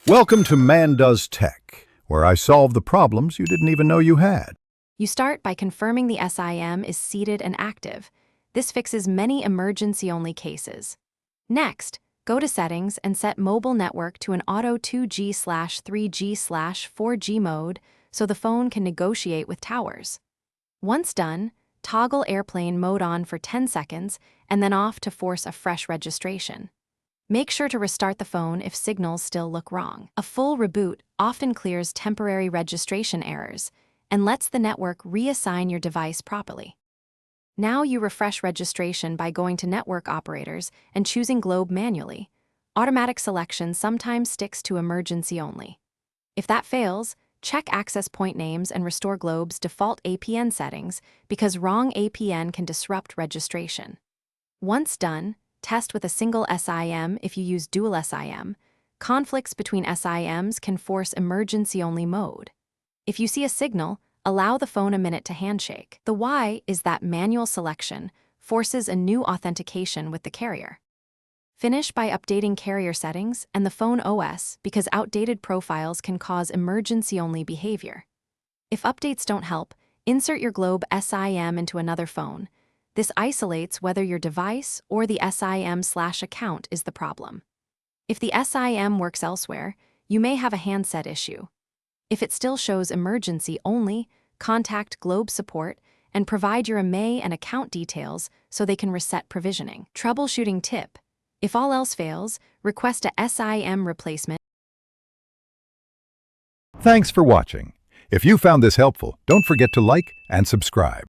Welcome to Man Does Tech, where I solve the problems you didn't even know you had. You start by confirming the SIM is seated and active. This fixes many emergency-only cases. Next, go to Settings and set mobile network to an auto 2G/3G/4G mode so the phone can negotiate with towers. Once done, toggle airplane mode on for 10 seconds and then off to force a fresh registration. Make sure to restart the phone if signals still look wrong. A full reboot often clears temporary registration errors and lets the network reassign your device properly. Now you refresh registration by going to Network Operators and choosing Globe manually. Automatic selection sometimes sticks to emergency only. If that fails, check access point names and restore Globe's default APN settings because wrong APN can disrupt registration. Once done, test with a single SIM if you use dual SIM. Conflicts between SIMs can force emergency-only mode. If you see a signal, allow the phone a minute to handshake. The why is that manual selection forces a new authentication with the carrier. Finish by updating carrier settings and the phone OS because outdated profiles can cause emergency-only behavior. If updates don't help, insert your Globe SIM into another phone. This isolates whether your device or the SIM/account is the problem. If the SIM works elsewhere, you may have a handset issue. If it still shows emergency only, contact Globe support and provide your IMEI and account details so they can reset provisioning. Troubleshooting tip: if all else fails, request a SIM replacement. Thanks for watching. If you found this helpful, don't forget to like and subscribe.